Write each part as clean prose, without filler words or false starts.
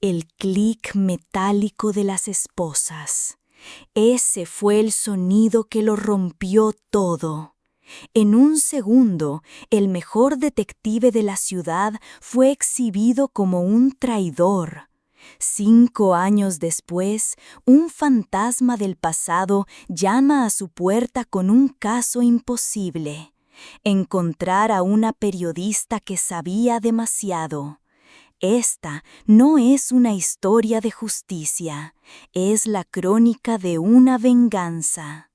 el clic metálico de las esposas. Ese fue el sonido que lo rompió todo. En un segundo, el mejor detective de la ciudad fue exhibido como un traidor. 5 años después, un fantasma del pasado llama a su puerta con un caso imposible: encontrar a una periodista que sabía demasiado. Esta no es una historia de justicia, es la crónica de una venganza.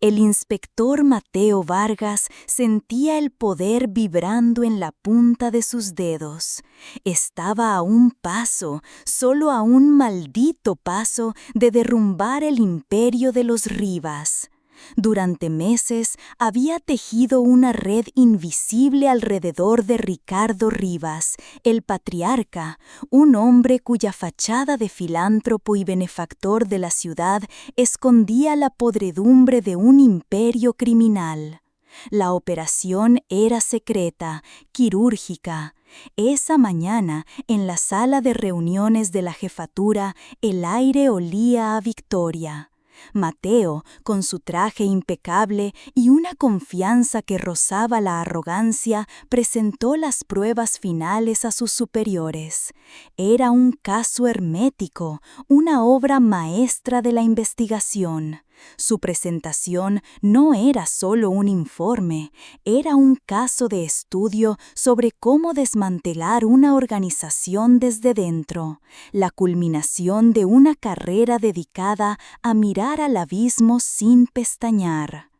El inspector Mateo Vargas sentía el poder vibrando en la punta de sus dedos. Estaba a un paso, solo a un maldito paso, de derrumbar el imperio de los Rivas. Durante meses había tejido una red invisible alrededor de Ricardo Rivas, el patriarca, un hombre cuya fachada de filántropo y benefactor de la ciudad escondía la podredumbre de un imperio criminal. La operación era secreta, quirúrgica. Esa mañana, en la sala de reuniones de la jefatura, el aire olía a victoria. Mateo, con su traje impecable y una confianza que rozaba la arrogancia, presentó las pruebas finales a sus superiores. Era un caso hermético, una obra maestra de la investigación. Su presentación no era solo un informe, era un caso de estudio sobre cómo desmantelar una organización desde dentro, la culminación de una carrera dedicada a mirar al abismo sin pestañear.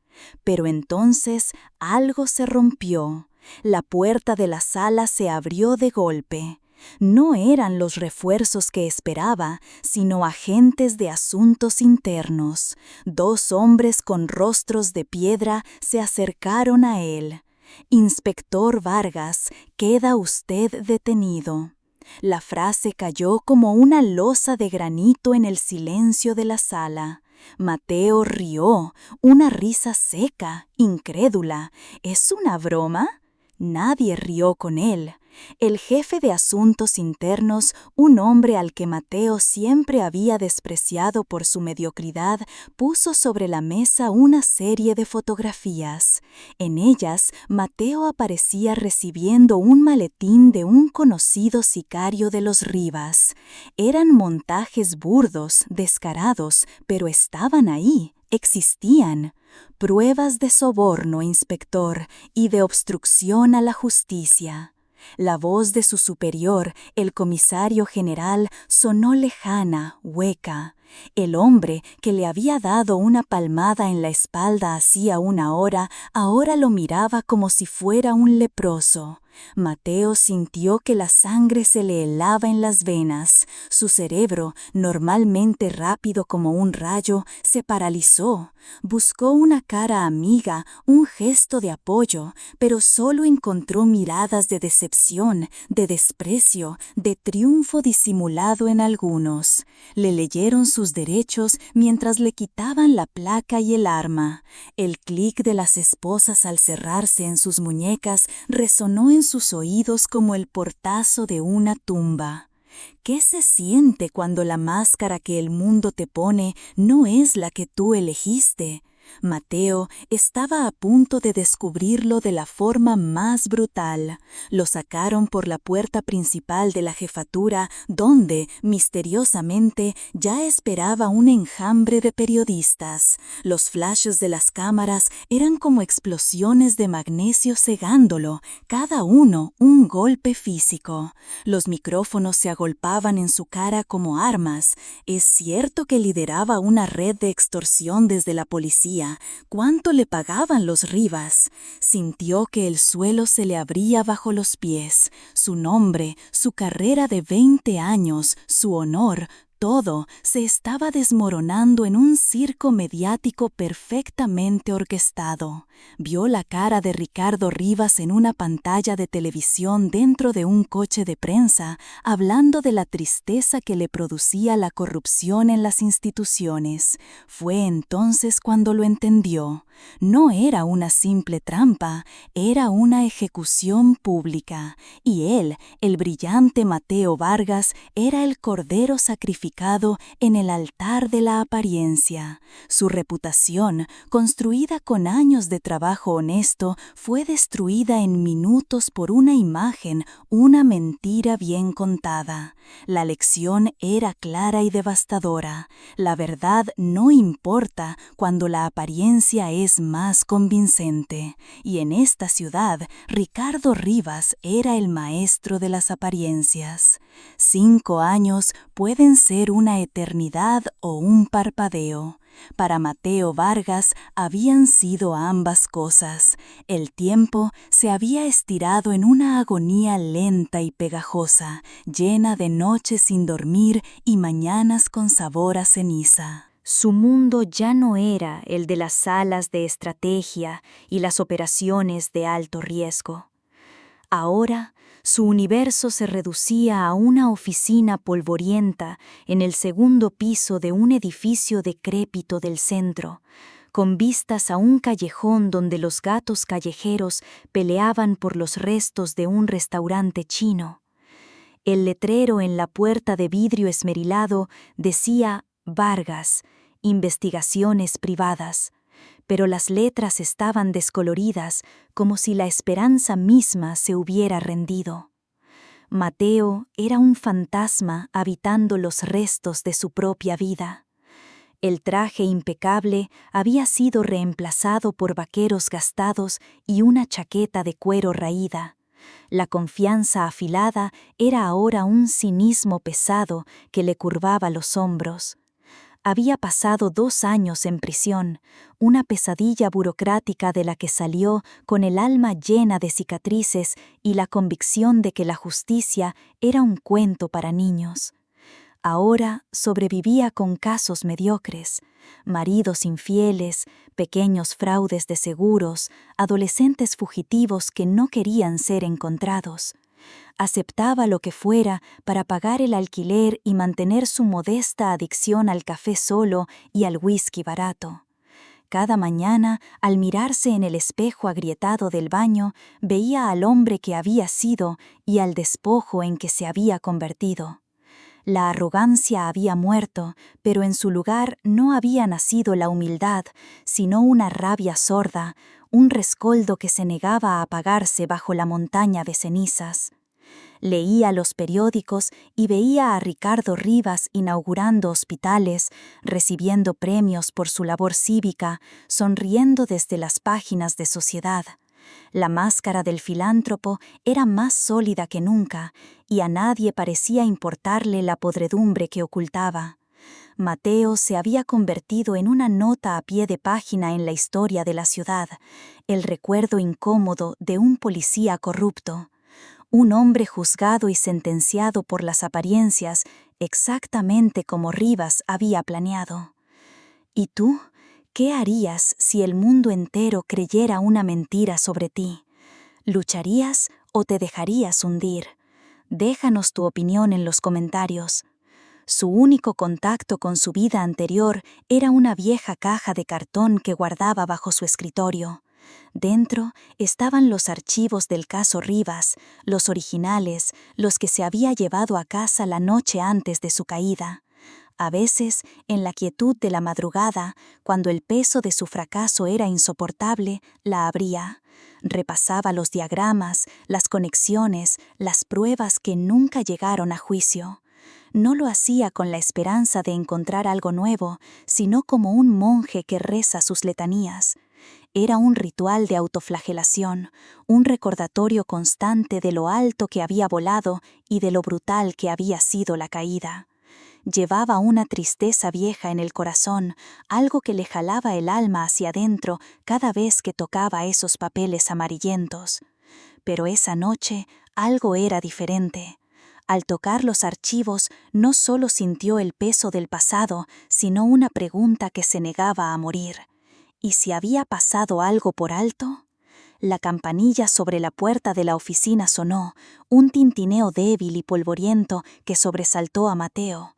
Pero entonces algo se rompió. La puerta de la sala se abrió de golpe. No eran los refuerzos que esperaba, sino agentes de asuntos internos. 2 hombres con rostros de piedra se acercaron a él. «Inspector Vargas, queda usted detenido». La frase cayó como una losa de granito en el silencio de la sala. Mateo rió, una risa seca, incrédula. ¿Es una broma? Nadie rió con él. El jefe de asuntos internos, un hombre al que Mateo siempre había despreciado por su mediocridad, puso sobre la mesa una serie de fotografías. En ellas, Mateo aparecía recibiendo un maletín de un conocido sicario de los Rivas. Eran montajes burdos, descarados, pero estaban ahí, existían. Pruebas de soborno, inspector, y de obstrucción a la justicia. La voz de su superior, el comisario general, sonó lejana, hueca. El hombre que le había dado una palmada en la espalda hacía 1 hora, ahora lo miraba como si fuera un leproso. Mateo sintió que la sangre se le helaba en las venas. Su cerebro, normalmente rápido como un rayo, se paralizó. Buscó una cara amiga, un gesto de apoyo, pero solo encontró miradas de decepción, de desprecio, de triunfo disimulado en algunos. Le leyeron sus derechos mientras le quitaban la placa y el arma. El clic de las esposas al cerrarse en sus muñecas resonó en sus oídos como el portazo de una tumba. ¿Qué se siente cuando la máscara que el mundo te pone no es la que tú elegiste? Mateo estaba a punto de descubrirlo de la forma más brutal. Lo sacaron por la puerta principal de la jefatura, donde, misteriosamente, ya esperaba un enjambre de periodistas. Los flashes de las cámaras eran como explosiones de magnesio cegándolo, cada uno un golpe físico. Los micrófonos se agolpaban en su cara como armas. Es cierto que lideraba una red de extorsión desde la policía. ¿Cuánto le pagaban los Rivas? Sintió que el suelo se le abría bajo los pies. Su nombre, su carrera de 20 años, su honor, Todo se estaba desmoronando en un circo mediático perfectamente orquestado. Vio la cara de Ricardo Rivas en una pantalla de televisión dentro de un coche de prensa, hablando de la tristeza que le producía la corrupción en las instituciones. Fue entonces cuando lo entendió. No era una simple trampa, era una ejecución pública. Y él, el brillante Mateo Vargas, era el cordero sacrificado en el altar de la apariencia. Su reputación, construida con años de trabajo honesto, fue destruida en minutos por una imagen, una mentira bien contada. La lección era clara y devastadora. La verdad no importa cuando la apariencia es más convincente. Y en esta ciudad, Ricardo Rivas era el maestro de las apariencias. 5 años pueden ser una eternidad o un parpadeo. Para Mateo Vargas habían sido ambas cosas. El tiempo se había estirado en una agonía lenta y pegajosa, llena de noches sin dormir y mañanas con sabor a ceniza. Su mundo ya no era el de las salas de estrategia y las operaciones de alto riesgo. Ahora, su universo se reducía a una oficina polvorienta en el segundo piso de un edificio decrépito del centro, con vistas a un callejón donde los gatos callejeros peleaban por los restos de un restaurante chino. El letrero en la puerta de vidrio esmerilado decía Vargas, investigaciones privadas, pero las letras estaban descoloridas como si la esperanza misma se hubiera rendido. Mateo era un fantasma habitando los restos de su propia vida. El traje impecable había sido reemplazado por vaqueros gastados y una chaqueta de cuero raída. La confianza afilada era ahora un cinismo pesado que le curvaba los hombros. Había pasado 2 años en prisión, una pesadilla burocrática de la que salió con el alma llena de cicatrices y la convicción de que la justicia era un cuento para niños. Ahora sobrevivía con casos mediocres, maridos infieles, pequeños fraudes de seguros, adolescentes fugitivos que no querían ser encontrados. Aceptaba lo que fuera para pagar el alquiler y mantener su modesta adicción al café solo y al whisky barato. Cada mañana, al mirarse en el espejo agrietado del baño, veía al hombre que había sido y al despojo en que se había convertido. La arrogancia había muerto, pero en su lugar no había nacido la humildad, sino una rabia sorda, un rescoldo que se negaba a apagarse bajo la montaña de cenizas. Leía los periódicos y veía a Ricardo Rivas inaugurando hospitales, recibiendo premios por su labor cívica, sonriendo desde las páginas de Sociedad. La máscara del filántropo era más sólida que nunca, y a nadie parecía importarle la podredumbre que ocultaba. Mateo se había convertido en una nota a pie de página en la historia de la ciudad, el recuerdo incómodo de un policía corrupto. Un hombre juzgado y sentenciado por las apariencias, exactamente como Rivas había planeado. ¿Y tú? ¿Qué harías si el mundo entero creyera una mentira sobre ti? ¿Lucharías o te dejarías hundir? Déjanos tu opinión en los comentarios. Su único contacto con su vida anterior era una vieja caja de cartón que guardaba bajo su escritorio. Dentro estaban los archivos del caso Rivas, los originales, los que se había llevado a casa la noche antes de su caída. A veces, en la quietud de la madrugada, cuando el peso de su fracaso era insoportable, la abría. Repasaba los diagramas, las conexiones, las pruebas que nunca llegaron a juicio. No lo hacía con la esperanza de encontrar algo nuevo, sino como un monje que reza sus letanías. Era un ritual de autoflagelación, un recordatorio constante de lo alto que había volado y de lo brutal que había sido la caída. Llevaba una tristeza vieja en el corazón, algo que le jalaba el alma hacia adentro cada vez que tocaba esos papeles amarillentos. Pero esa noche algo era diferente. Al tocar los archivos, no solo sintió el peso del pasado, sino una pregunta que se negaba a morir. ¿Y si había pasado algo por alto? La campanilla sobre la puerta de la oficina sonó, un tintineo débil y polvoriento que sobresaltó a Mateo.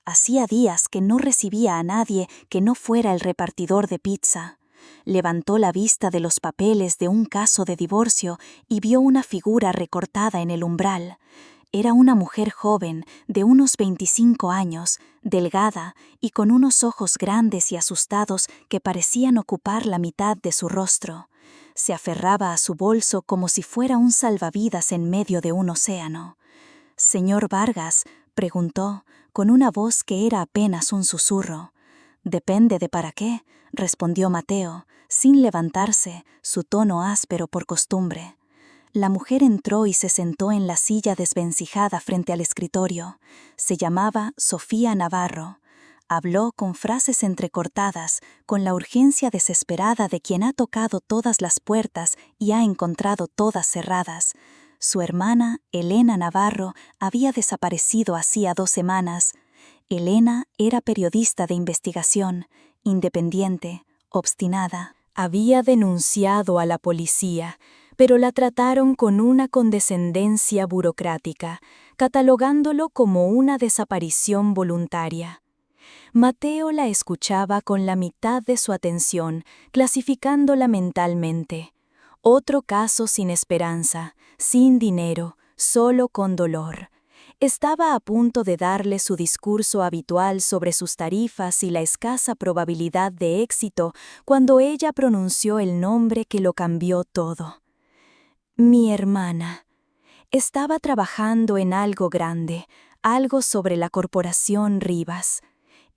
Hacía días que no recibía a nadie que no fuera el repartidor de pizza. Levantó la vista de los papeles de un caso de divorcio y vio una figura recortada en el umbral. Era una mujer joven, de unos 25 años, delgada y con unos ojos grandes y asustados que parecían ocupar la mitad de su rostro. Se aferraba a su bolso como si fuera un salvavidas en medio de un océano. «Señor Vargas», preguntó, con una voz que era apenas un susurro. «Depende de para qué», respondió Mateo, sin levantarse, su tono áspero por costumbre. La mujer entró y se sentó en la silla desvencijada frente al escritorio. Se llamaba Sofía Navarro. Habló con frases entrecortadas, con la urgencia desesperada de quien ha tocado todas las puertas y ha encontrado todas cerradas. Su hermana, Elena Navarro, había desaparecido hacía 2 semanas. Elena era periodista de investigación, independiente, obstinada. Había denunciado a la policía, pero la trataron con una condescendencia burocrática, catalogándolo como una desaparición voluntaria. Mateo la escuchaba con la mitad de su atención, clasificándola mentalmente. Otro caso sin esperanza, sin dinero, solo con dolor. Estaba a punto de darle su discurso habitual sobre sus tarifas y la escasa probabilidad de éxito cuando ella pronunció el nombre que lo cambió todo. Mi hermana. Estaba trabajando en algo grande, algo sobre la corporación Rivas.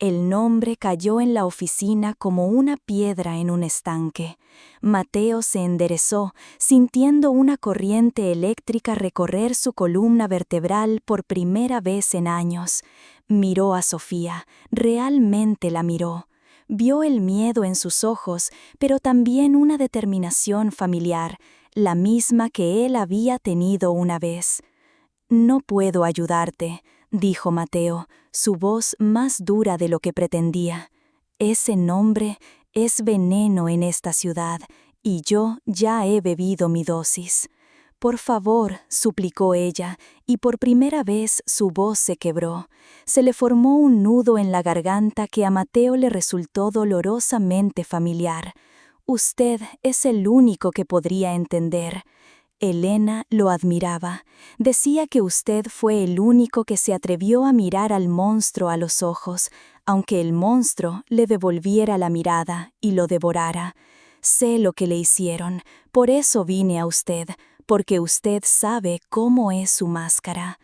El nombre cayó en la oficina como una piedra en un estanque. Mateo se enderezó, sintiendo una corriente eléctrica recorrer su columna vertebral por primera vez en años. Miró a Sofía, realmente la miró. Vio el miedo en sus ojos, pero también una determinación familiar, la misma que él había tenido una vez. «No puedo ayudarte», dijo Mateo, su voz más dura de lo que pretendía. «Ese nombre es veneno en esta ciudad, y yo ya he bebido mi dosis». «Por favor», suplicó ella, y por primera vez su voz se quebró. Se le formó un nudo en la garganta que a Mateo le resultó dolorosamente familiar. «Usted es el único que podría entender». Elena lo admiraba. Decía que usted fue el único que se atrevió a mirar al monstruo a los ojos, aunque el monstruo le devolviera la mirada y lo devorara. Sé lo que le hicieron, por eso vine a usted, porque usted sabe cómo es su máscara.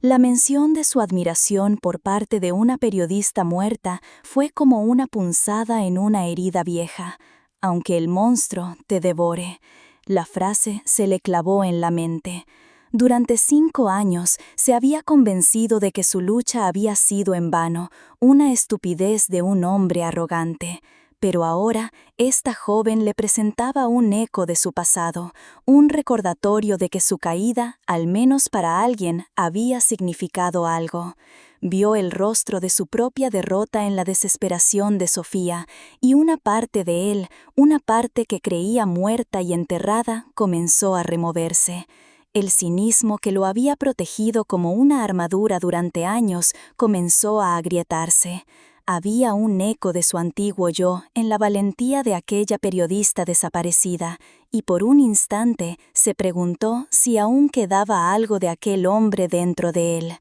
La mención de su admiración por parte de una periodista muerta fue como una punzada en una herida vieja. Aunque el monstruo te devore. La frase se le clavó en la mente. Durante 5 años se había convencido de que su lucha había sido en vano, una estupidez de un hombre arrogante. Pero ahora esta joven le presentaba un eco de su pasado, un recordatorio de que su caída, al menos para alguien, había significado algo. Vio el rostro de su propia derrota en la desesperación de Sofía, y una parte de él, una parte que creía muerta y enterrada, comenzó a removerse. El cinismo que lo había protegido como una armadura durante años comenzó a agrietarse. Había un eco de su antiguo yo en la valentía de aquella periodista desaparecida, y por un instante se preguntó si aún quedaba algo de aquel hombre dentro de él.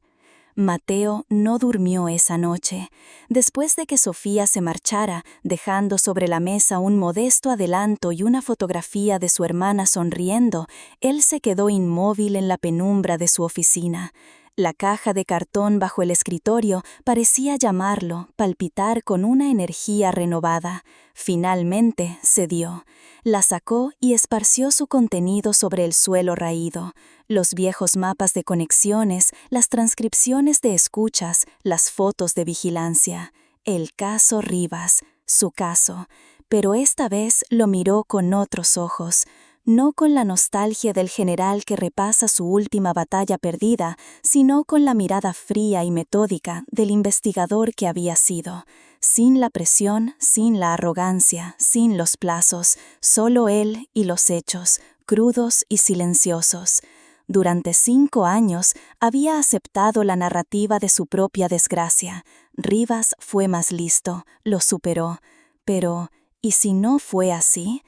Mateo no durmió esa noche. Después de que Sofía se marchara, dejando sobre la mesa un modesto adelanto y una fotografía de su hermana sonriendo, él se quedó inmóvil en la penumbra de su oficina. La caja de cartón bajo el escritorio parecía llamarlo, palpitar con una energía renovada. Finalmente cedió. La sacó y esparció su contenido sobre el suelo raído. Los viejos mapas de conexiones, las transcripciones de escuchas, las fotos de vigilancia. El caso Rivas, su caso. Pero esta vez lo miró con otros ojos. no con la nostalgia del general que repasa su última batalla perdida, sino con la mirada fría y metódica del investigador que había sido. Sin la presión, sin la arrogancia, sin los plazos, solo él y los hechos, crudos y silenciosos. Durante 5 años había aceptado la narrativa de su propia desgracia. Rivas fue más listo, lo superó. Pero, ¿y si no fue así?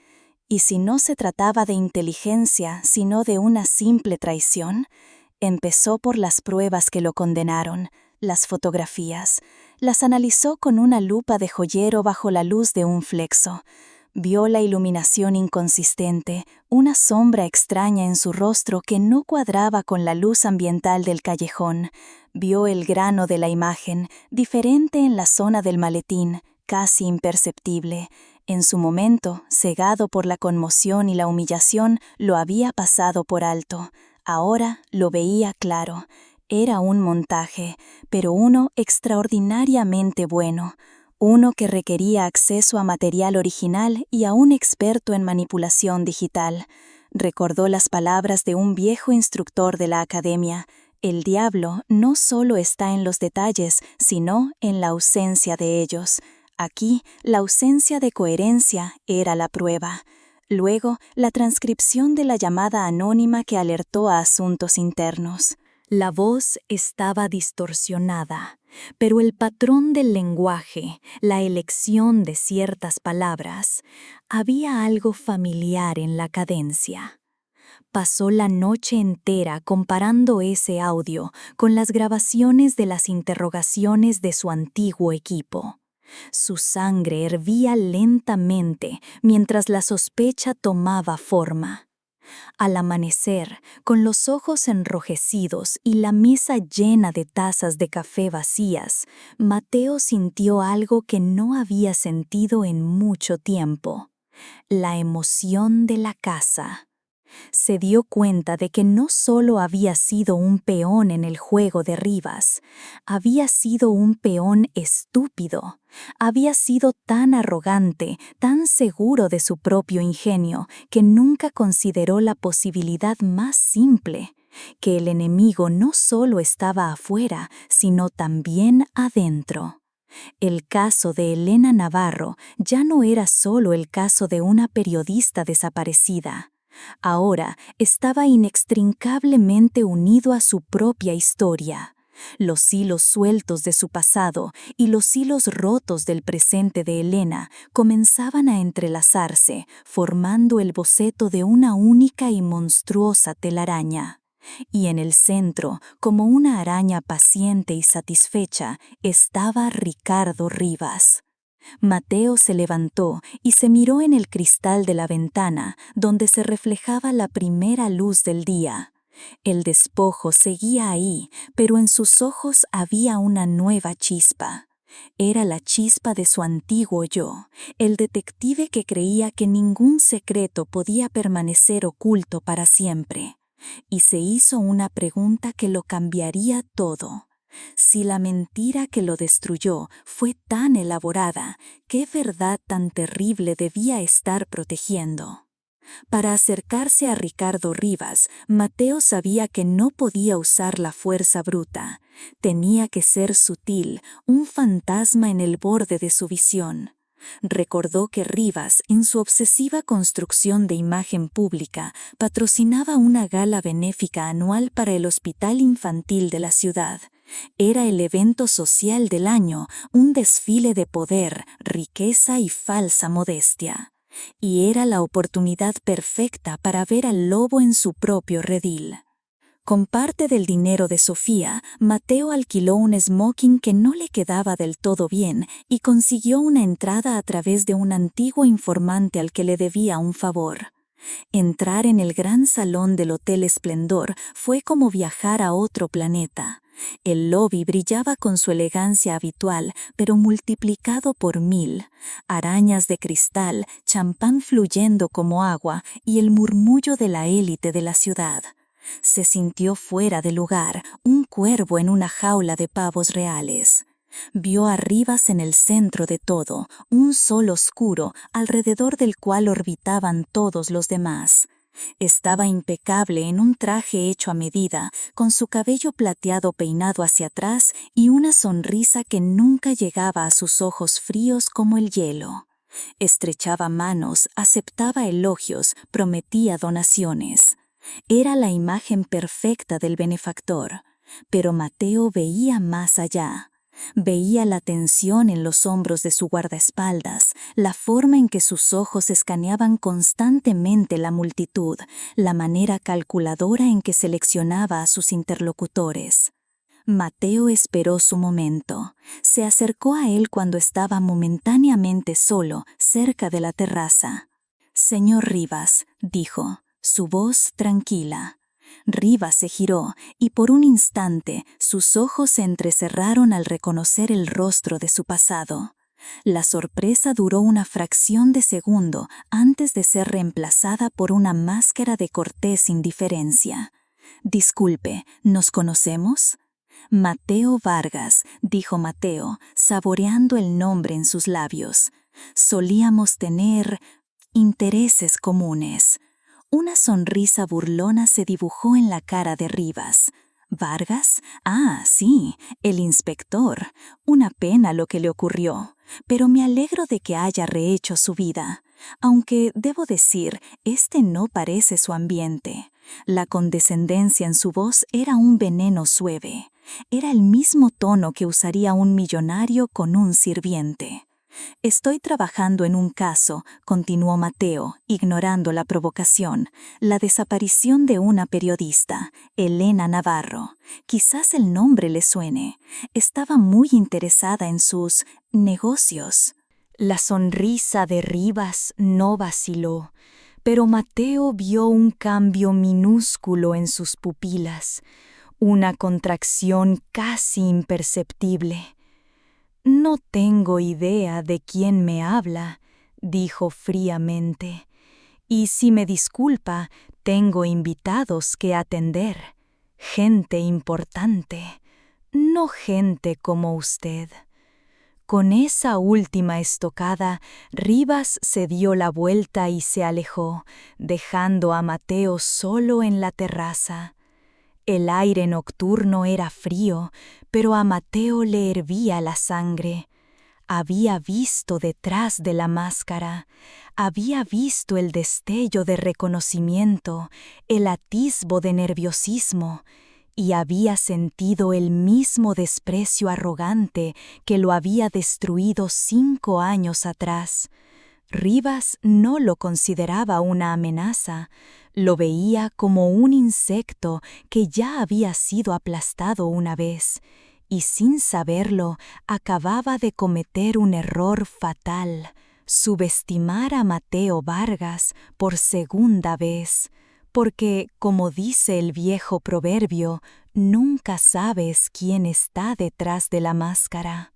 ¿Y si no se trataba de inteligencia, sino de una simple traición? Empezó por las pruebas que lo condenaron, las fotografías. Las analizó con una lupa de joyero bajo la luz de un flexo. Vio la iluminación inconsistente, una sombra extraña en su rostro que no cuadraba con la luz ambiental del callejón. Vio el grano de la imagen, diferente en la zona del maletín, casi imperceptible. En su momento, cegado por la conmoción y la humillación, lo había pasado por alto. Ahora lo veía claro. Era un montaje, pero uno extraordinariamente bueno. Uno que requería acceso a material original y a un experto en manipulación digital. Recordó las palabras de un viejo instructor de la academia. El diablo no solo está en los detalles, sino en la ausencia de ellos. Aquí, la ausencia de coherencia era la prueba. Luego, la transcripción de la llamada anónima que alertó a asuntos internos. La voz estaba distorsionada, pero el patrón del lenguaje, la elección de ciertas palabras, había algo familiar en la cadencia. Pasó la noche entera comparando ese audio con las grabaciones de las interrogaciones de su antiguo equipo. Su sangre hervía lentamente mientras la sospecha tomaba forma. Al amanecer, con los ojos enrojecidos y la mesa llena de tazas de café vacías, Mateo sintió algo que no había sentido en mucho tiempo: la emoción de la caza. Se dio cuenta de que no solo había sido un peón en el juego de Rivas, había sido un peón estúpido. Había sido tan arrogante, tan seguro de su propio ingenio, que nunca consideró la posibilidad más simple: que el enemigo no solo estaba afuera, sino también adentro. El caso de Elena Navarro ya no era solo el caso de una periodista desaparecida. Ahora estaba inextricablemente unido a su propia historia. Los hilos sueltos de su pasado y los hilos rotos del presente de Elena comenzaban a entrelazarse, formando el boceto de una única y monstruosa telaraña. Y en el centro, como una araña paciente y satisfecha, estaba Ricardo Rivas. Mateo se levantó y se miró en el cristal de la ventana, donde se reflejaba la primera luz del día. El despojo seguía ahí, pero en sus ojos había una nueva chispa. Era la chispa de su antiguo yo, el detective que creía que ningún secreto podía permanecer oculto para siempre. Y se hizo una pregunta que lo cambiaría todo. Si la mentira que lo destruyó fue tan elaborada, ¿qué verdad tan terrible debía estar protegiendo? Para acercarse a Ricardo Rivas, Mateo sabía que no podía usar la fuerza bruta. Tenía que ser sutil, un fantasma en el borde de su visión. Recordó que Rivas, en su obsesiva construcción de imagen pública, patrocinaba una gala benéfica anual para el hospital infantil de la ciudad. Era el evento social del año, un desfile de poder, riqueza y falsa modestia. Y era la oportunidad perfecta para ver al lobo en su propio redil. Con parte del dinero de Sofía, Mateo alquiló un smoking que no le quedaba del todo bien y consiguió una entrada a través de un antiguo informante al que le debía un favor. Entrar en el gran salón del Hotel Esplendor fue como viajar a otro planeta. El lobby brillaba con su elegancia habitual, pero multiplicado por 1000. Arañas de cristal, champán fluyendo como agua y el murmullo de la élite de la ciudad. Se sintió fuera de lugar, un cuervo en una jaula de pavos reales. Vio a Rivas en el centro de todo, un sol oscuro alrededor del cual orbitaban todos los demás. Estaba impecable en un traje hecho a medida, con su cabello plateado peinado hacia atrás y una sonrisa que nunca llegaba a sus ojos fríos como el hielo. Estrechaba manos, aceptaba elogios, prometía donaciones. Era la imagen perfecta del benefactor, pero Mateo veía más allá. Veía la tensión en los hombros de su guardaespaldas, la forma en que sus ojos escaneaban constantemente la multitud, la manera calculadora en que seleccionaba a sus interlocutores. Mateo esperó su momento. Se acercó a él cuando estaba momentáneamente solo, cerca de la terraza. «Señor Rivas», dijo, su voz tranquila. Rivas se giró y por un instante sus ojos se entrecerraron al reconocer el rostro de su pasado. La sorpresa duró una fracción de segundo antes de ser reemplazada por una máscara de cortés indiferencia. «Disculpe, ¿nos conocemos?» «Mateo Vargas», dijo Mateo, saboreando el nombre en sus labios. «Solíamos tener intereses comunes». Una sonrisa burlona se dibujó en la cara de Rivas. «¿Vargas? Ah, sí, el inspector. Una pena lo que le ocurrió, pero me alegro de que haya rehecho su vida. Aunque, debo decir, este no parece su ambiente». La condescendencia en su voz era un veneno suave. Era el mismo tono que usaría un millonario con un sirviente. «Estoy trabajando en un caso», continuó Mateo, ignorando la provocación, «la desaparición de una periodista, Elena Navarro. Quizás el nombre le suene. Estaba muy interesada en sus negocios». La sonrisa de Rivas no vaciló, pero Mateo vio un cambio minúsculo en sus pupilas, una contracción casi imperceptible. «No tengo idea de quién me habla», dijo fríamente. «Y si me disculpa, tengo invitados que atender. Gente importante, no gente como usted». Con esa última estocada, Rivas se dio la vuelta y se alejó, dejando a Mateo solo en la terraza. El aire nocturno era frío, pero a Mateo le hervía la sangre. Había visto detrás de la máscara, había visto el destello de reconocimiento, el atisbo de nerviosismo, y había sentido el mismo desprecio arrogante que lo había destruido 5 años atrás. Rivas no lo consideraba una amenaza, lo veía como un insecto que ya había sido aplastado una vez, y sin saberlo acababa de cometer un error fatal: subestimar a Mateo Vargas por segunda vez. Porque, como dice el viejo proverbio, nunca sabes quién está detrás de la máscara.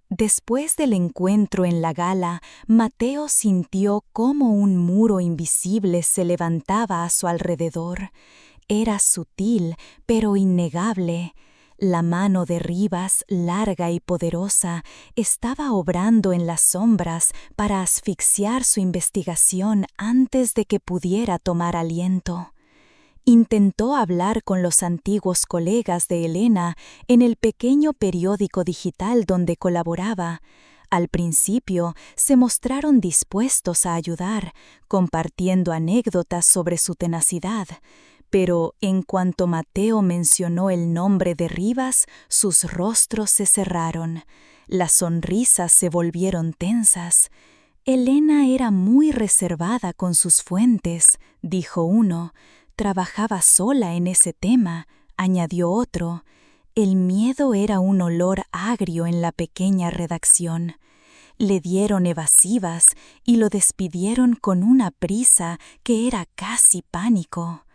Después del encuentro en la gala, Mateo sintió cómo un muro invisible se levantaba a su alrededor. Era sutil, pero innegable. La mano de Rivas, larga y poderosa, estaba obrando en las sombras para asfixiar su investigación antes de que pudiera tomar aliento. Intentó hablar con los antiguos colegas de Elena en el pequeño periódico digital donde colaboraba. Al principio se mostraron dispuestos a ayudar, compartiendo anécdotas sobre su tenacidad. Pero en cuanto Mateo mencionó el nombre de Rivas, sus rostros se cerraron. Las sonrisas se volvieron tensas. «Elena era muy reservada con sus fuentes», dijo uno. «Trabajaba sola en ese tema», añadió otro. El miedo era un olor agrio en la pequeña redacción. Le dieron evasivas y lo despidieron con una prisa que era casi pánico.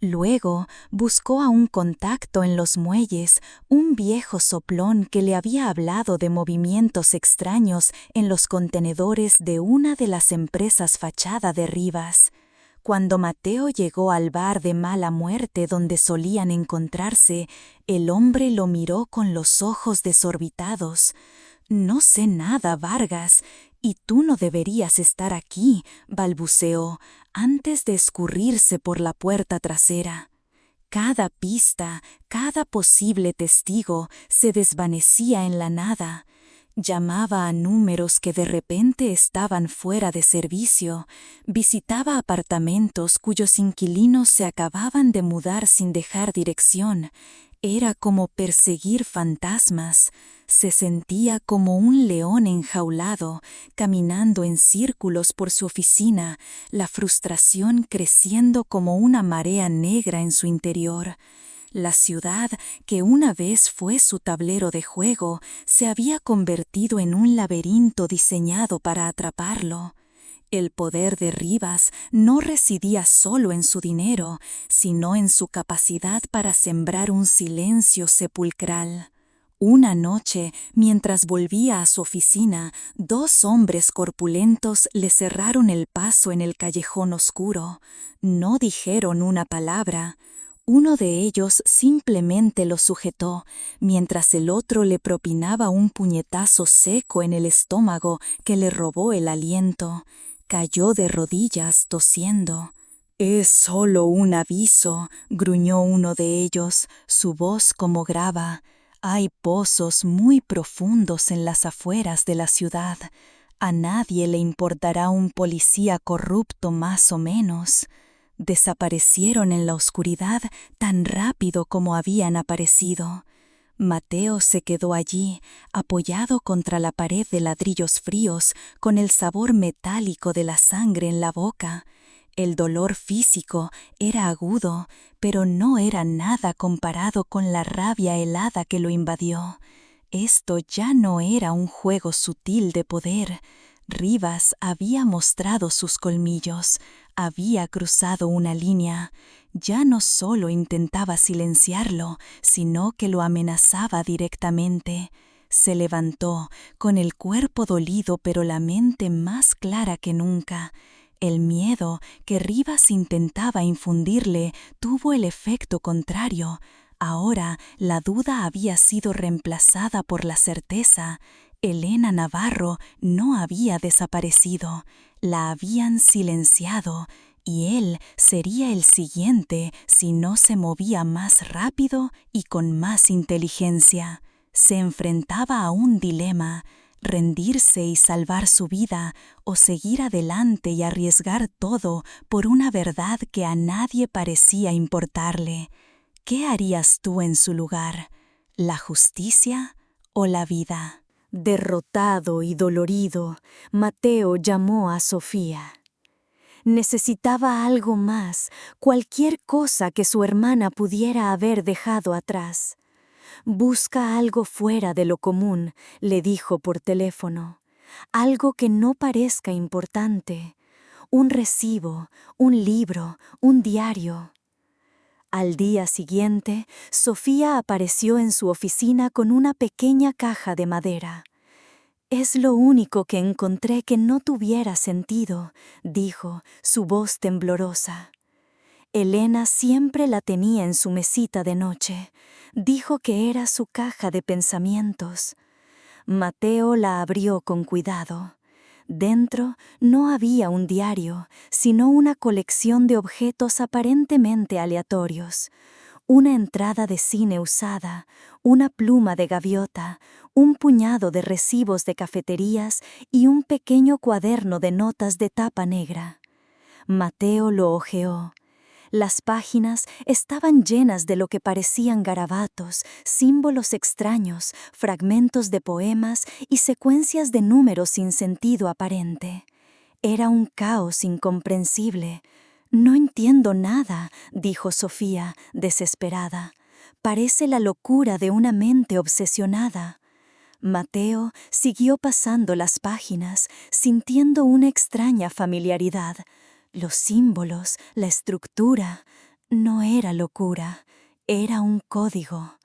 Luego buscó a un contacto en los muelles, un viejo soplón que le había hablado de movimientos extraños en los contenedores de una de las empresas fachada de Rivas. Cuando Mateo llegó al bar de mala muerte donde solían encontrarse, el hombre lo miró con los ojos desorbitados. «No sé nada, Vargas, Y tú no deberías estar aquí, balbuceó, antes de escurrirse por la puerta trasera. Cada pista, cada posible testigo se desvanecía en la nada. Llamaba a números que de repente estaban fuera de servicio, visitaba apartamentos cuyos inquilinos se acababan de mudar sin dejar dirección. Era como perseguir fantasmas. Se sentía como un león enjaulado, caminando en círculos por su oficina, la frustración creciendo como una marea negra en su interior. La ciudad, que una vez fue su tablero de juego, se había convertido en un laberinto diseñado para atraparlo. El poder de Rivas no residía solo en su dinero, sino en su capacidad para sembrar un silencio sepulcral. Una noche, mientras volvía a su oficina, 2 hombres corpulentos le cerraron el paso en el callejón oscuro. No dijeron una palabra. Uno de ellos simplemente lo sujetó, mientras el otro le propinaba un puñetazo seco en el estómago que le robó el aliento. Cayó de rodillas, tosiendo. «Es solo un aviso», gruñó uno de ellos, su voz como grava. «Hay pozos muy profundos en las afueras de la ciudad. A nadie le importará un policía corrupto más o menos». Desaparecieron en la oscuridad tan rápido como habían aparecido. Mateo se quedó allí, apoyado contra la pared de ladrillos fríos, con el sabor metálico de la sangre en la boca. El dolor físico era agudo, pero no era nada comparado con la rabia helada que lo invadió. Esto ya no era un juego sutil de poder. Rivas había mostrado sus colmillos, había cruzado una línea. Ya no solo intentaba silenciarlo, sino que lo amenazaba directamente. Se levantó, con el cuerpo dolido pero la mente más clara que nunca. El miedo que Rivas intentaba infundirle tuvo el efecto contrario. Ahora la duda había sido reemplazada por la certeza. Elena Navarro no había desaparecido, la habían silenciado, y él sería el siguiente si no se movía más rápido y con más inteligencia. Se enfrentaba a un dilema: rendirse y salvar su vida, o seguir adelante y arriesgar todo por una verdad que a nadie parecía importarle. ¿Qué harías tú en su lugar? ¿La justicia o la vida? Derrotado y dolorido, Mateo llamó a Sofía. Necesitaba algo más, cualquier cosa que su hermana pudiera haber dejado atrás. «Busca algo fuera de lo común», le dijo por teléfono. «Algo que no parezca importante. Un recibo, un libro, un diario». Al día siguiente, Sofía apareció en su oficina con una pequeña caja de madera. «Es lo único que encontré que no tuviera sentido», dijo, su voz temblorosa. Elena siempre la tenía en su mesita de noche. Dijo que era su caja de pensamientos. Mateo la abrió con cuidado. Dentro no había un diario, sino una colección de objetos aparentemente aleatorios. Una entrada de cine usada, una pluma de gaviota, un puñado de recibos de cafeterías y un pequeño cuaderno de notas de tapa negra. Mateo lo hojeó. Las páginas estaban llenas de lo que parecían garabatos, símbolos extraños, fragmentos de poemas y secuencias de números sin sentido aparente. Era un caos incomprensible. «No entiendo nada», dijo Sofía, desesperada. «Parece la locura de una mente obsesionada». Mateo siguió pasando las páginas, sintiendo una extraña familiaridad. Los símbolos, la estructura, no era locura, era un código.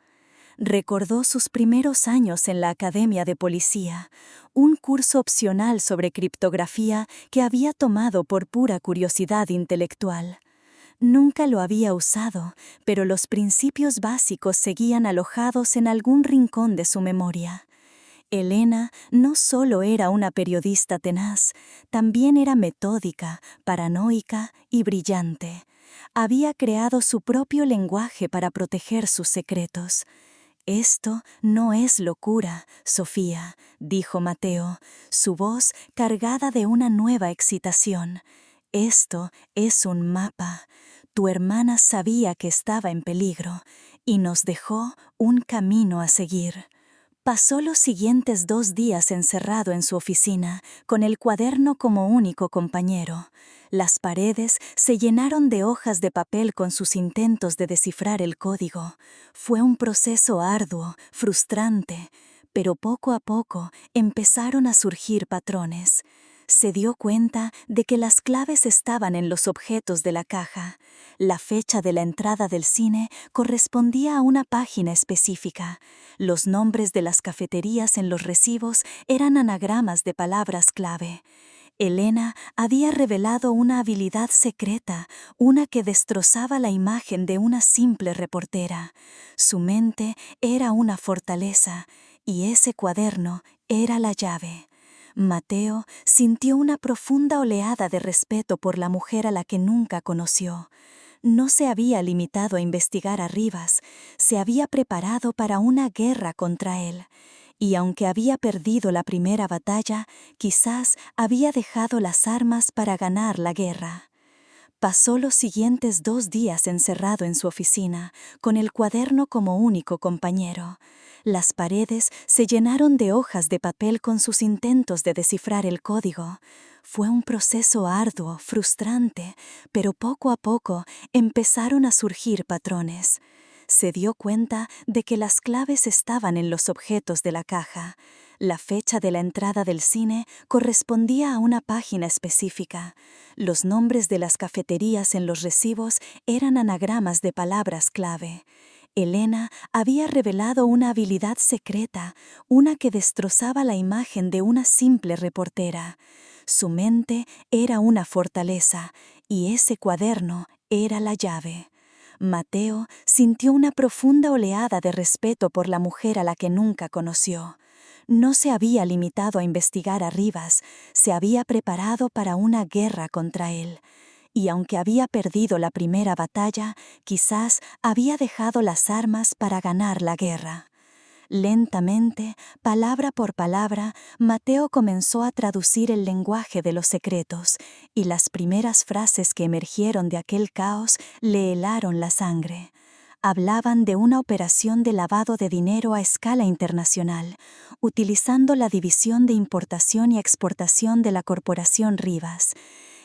Recordó sus primeros años en la Academia de Policía, un curso opcional sobre criptografía que había tomado por pura curiosidad intelectual. Nunca lo había usado, pero los principios básicos seguían alojados en algún rincón de su memoria. Elena no solo era una periodista tenaz, también era metódica, paranoica y brillante. Había creado su propio lenguaje para proteger sus secretos. «Esto no es locura, Sofía», dijo Mateo, su voz cargada de una nueva excitación. «Esto es un mapa. Tu hermana sabía que estaba en peligro y nos dejó un camino a seguir». Pasó los siguientes 2 días encerrado en su oficina, con el cuaderno como único compañero. Las paredes se llenaron de hojas de papel con sus intentos de descifrar el código. Fue un proceso arduo, frustrante, pero poco a poco empezaron a surgir patrones. Se dio cuenta de que las claves estaban en los objetos de la caja. La fecha de la entrada del cine correspondía a una página específica. Los nombres de las cafeterías en los recibos eran anagramas de palabras clave. Elena había revelado una habilidad secreta, una que destrozaba la imagen de una simple reportera. Su mente era una fortaleza, y ese cuaderno era la llave. Mateo sintió una profunda oleada de respeto por la mujer a la que nunca conoció. No se había limitado a investigar a Rivas, se había preparado para una guerra contra él. Y aunque había perdido la primera batalla, quizás había dejado las armas para ganar la guerra. Pasó los siguientes 2 días encerrado en su oficina, con el cuaderno como único compañero. Las paredes se llenaron de hojas de papel con sus intentos de descifrar el código. Fue un proceso arduo, frustrante, pero poco a poco empezaron a surgir patrones. Se dio cuenta de que las claves estaban en los objetos de la caja. La fecha de la entrada del cine correspondía a una página específica. Los nombres de las cafeterías en los recibos eran anagramas de palabras clave. Elena había revelado una habilidad secreta, una que destrozaba la imagen de una simple reportera. Su mente era una fortaleza, y ese cuaderno era la llave. Mateo sintió una profunda oleada de respeto por la mujer a la que nunca conoció. No se había limitado a investigar a Rivas, se había preparado para una guerra contra él. Y aunque había perdido la primera batalla, quizás había dejado las armas para ganar la guerra. Lentamente, palabra por palabra, Mateo comenzó a traducir el lenguaje de los secretos, y las primeras frases que emergieron de aquel caos le helaron la sangre. Hablaban de una operación de lavado de dinero a escala internacional, utilizando la división de importación y exportación de la corporación Rivas.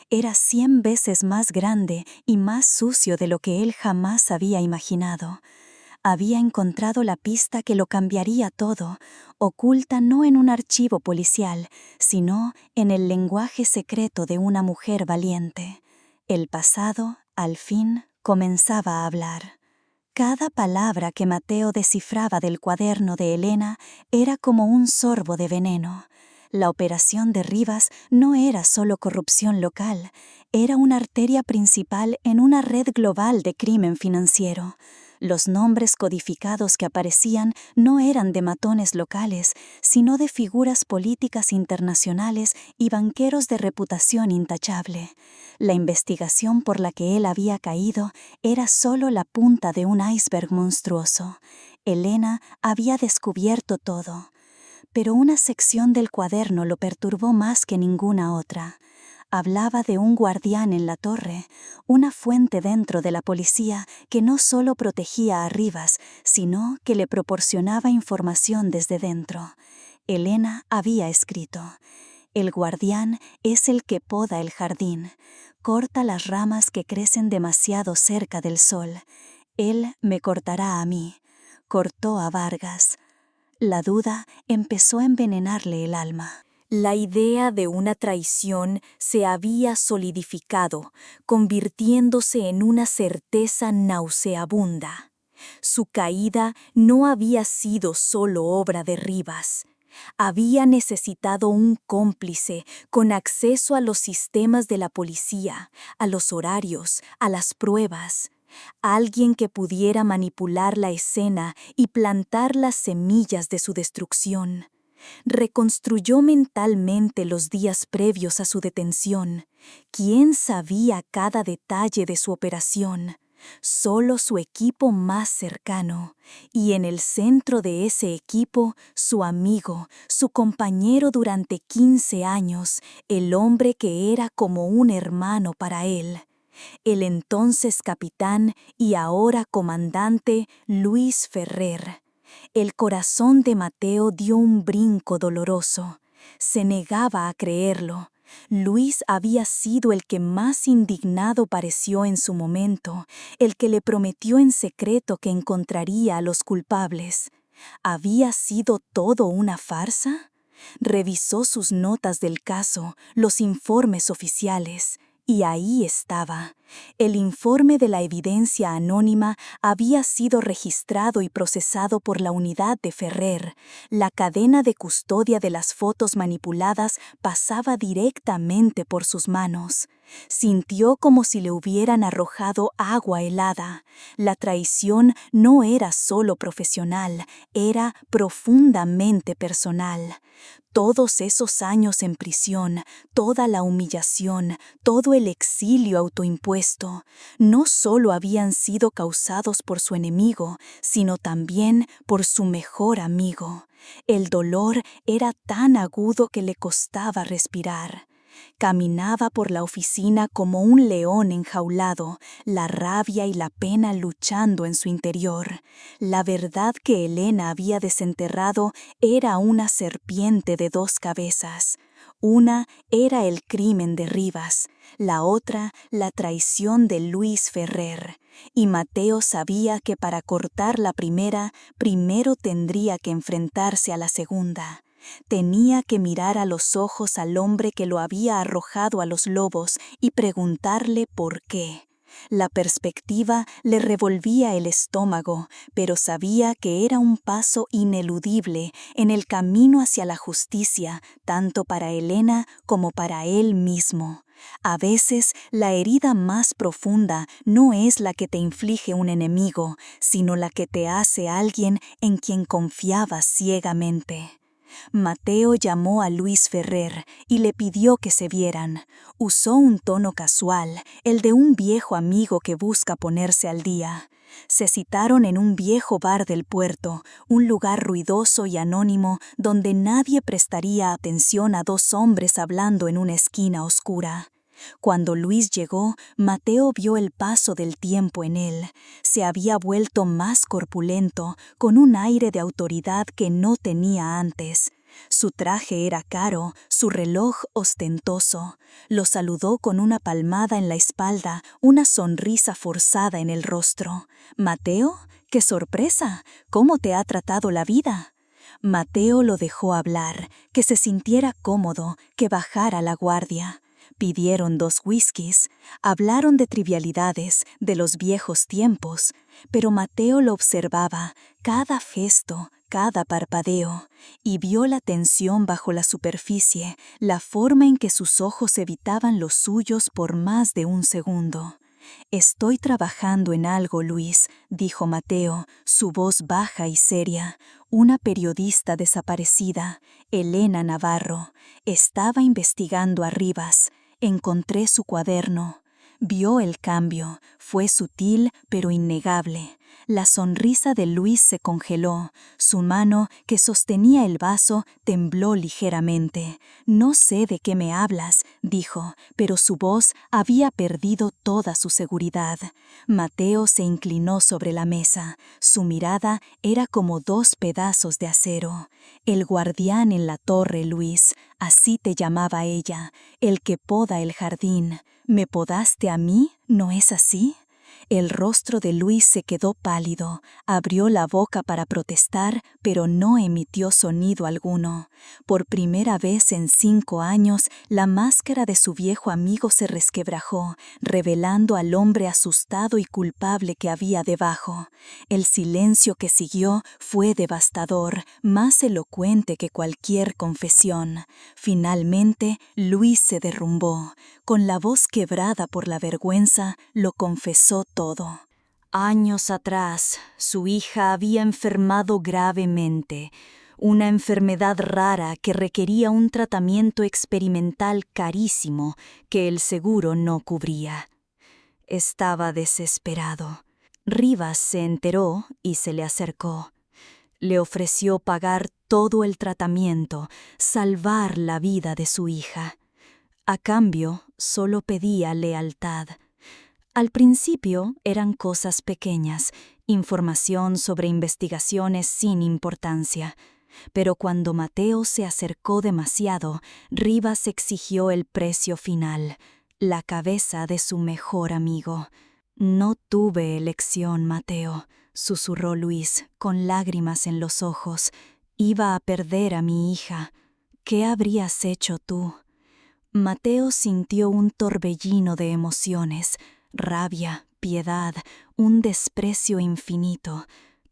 Era 100 veces más grande y más sucio de lo que él jamás había imaginado. Había encontrado la pista que lo cambiaría todo, oculta no en un archivo policial, sino en el lenguaje secreto de una mujer valiente. El pasado, al fin, comenzaba a hablar. Cada palabra que Mateo descifraba del cuaderno de Elena era como un sorbo de veneno. La operación de Rivas no era solo corrupción local, era una arteria principal en una red global de crimen financiero. Los nombres codificados que aparecían no eran de matones locales, sino de figuras políticas internacionales y banqueros de reputación intachable. La investigación por la que él había caído era solo la punta de un iceberg monstruoso. Elena había descubierto todo. Pero una sección del cuaderno lo perturbó más que ninguna otra. Hablaba de un guardián en la torre, una fuente dentro de la policía que no solo protegía a Rivas, sino que le proporcionaba información desde dentro. Elena había escrito: «El guardián es el que poda el jardín, corta las ramas que crecen demasiado cerca del sol. Él me cortará a mí». Cortó a Vargas. La duda empezó a envenenarle el alma. La idea de una traición se había solidificado, convirtiéndose en una certeza nauseabunda. Su caída no había sido solo obra de Rivas. Había necesitado un cómplice con acceso a los sistemas de la policía, a los horarios, a las pruebas. Alguien que pudiera manipular la escena y plantar las semillas de su destrucción. Reconstruyó mentalmente los días previos a su detención. ¿Quién sabía cada detalle de su operación? Solo su equipo más cercano, y en el centro de ese equipo, su amigo, su compañero durante 15 años, el hombre que era como un hermano para él. El entonces capitán y ahora comandante Luis Ferrer. El corazón de Mateo dio un brinco doloroso. Se negaba a creerlo. Luis había sido el que más indignado pareció en su momento, el que le prometió en secreto que encontraría a los culpables. ¿Había sido todo una farsa? Revisó sus notas del caso, los informes oficiales. Y ahí estaba. El informe de la evidencia anónima había sido registrado y procesado por la unidad de Ferrer. La cadena de custodia de las fotos manipuladas pasaba directamente por sus manos. Sintió como si le hubieran arrojado agua helada. La traición no era solo profesional, era profundamente personal. Todos esos años en prisión, toda la humillación, todo el exilio autoimpuesto, no solo habían sido causados por su enemigo, sino también por su mejor amigo. El dolor era tan agudo que le costaba respirar. Caminaba por la oficina como un león enjaulado, la rabia y la pena luchando en su interior. La verdad que Elena había desenterrado era una serpiente de 2 cabezas. Una era el crimen de Rivas, la otra la traición de Luis Ferrer. Y Mateo sabía que para cortar la primera, primero tendría que enfrentarse a la segunda. Tenía que mirar a los ojos al hombre que lo había arrojado a los lobos y preguntarle por qué. La perspectiva le revolvía el estómago, pero sabía que era un paso ineludible en el camino hacia la justicia, tanto para Elena como para él mismo. A veces, la herida más profunda no es la que te inflige un enemigo, sino la que te hace alguien en quien confiabas ciegamente. Mateo llamó a Luis Ferrer y le pidió que se vieran. Usó un tono casual, el de un viejo amigo que busca ponerse al día. Se citaron en un viejo bar del puerto, un lugar ruidoso y anónimo donde nadie prestaría atención a 2 hombres hablando en una esquina oscura. Cuando Luis llegó, Mateo vio el paso del tiempo en él. Se había vuelto más corpulento, con un aire de autoridad que no tenía antes. Su traje era caro, su reloj ostentoso. Lo saludó con una palmada en la espalda, una sonrisa forzada en el rostro. «Mateo, qué sorpresa, ¿cómo te ha tratado la vida?» Mateo lo dejó hablar, que se sintiera cómodo, que bajara la guardia. Pidieron 2 whiskies, hablaron de trivialidades, de los viejos tiempos, pero Mateo lo observaba, cada gesto, cada parpadeo, y vio la tensión bajo la superficie, la forma en que sus ojos evitaban los suyos por más de un segundo. «Estoy trabajando en algo, Luis», dijo Mateo, su voz baja y seria. Una periodista desaparecida, Elena Navarro, estaba investigando a Rivas. Encontré su cuaderno. Vio el cambio, fue sutil pero innegable. La sonrisa de Luis se congeló, su mano, que sostenía el vaso, tembló ligeramente. «No sé de qué me hablas», dijo, pero su voz había perdido toda su seguridad. Mateo se inclinó sobre la mesa. Su mirada era como 2 pedazos de acero. «El guardián en la torre, Luis», así te llamaba ella, «el que poda el jardín. ¿Me podaste a mí? ¿No es así?» El rostro de Luis se quedó pálido, abrió la boca para protestar, pero no emitió sonido alguno. Por primera vez en 5 años, la máscara de su viejo amigo se resquebrajó, revelando al hombre asustado y culpable que había debajo. El silencio que siguió fue devastador, más elocuente que cualquier confesión. Finalmente, Luis se derrumbó. Con la voz quebrada por la vergüenza, lo confesó todo. Años atrás, su hija había enfermado gravemente. una enfermedad rara que requería un tratamiento experimental carísimo que el seguro no cubría. Estaba desesperado. Rivas se enteró y se le acercó. Le ofreció pagar todo el tratamiento, salvar la vida de su hija. A cambio, solo pedía lealtad. Al principio eran cosas pequeñas, información sobre investigaciones sin importancia. Pero cuando Mateo se acercó demasiado, Rivas exigió el precio final, la cabeza de su mejor amigo. «No tuve elección, Mateo», susurró Luis, con lágrimas en los ojos. «Iba a perder a mi hija. ¿Qué habrías hecho tú?» Mateo sintió un torbellino de emociones, rabia, piedad, un desprecio infinito.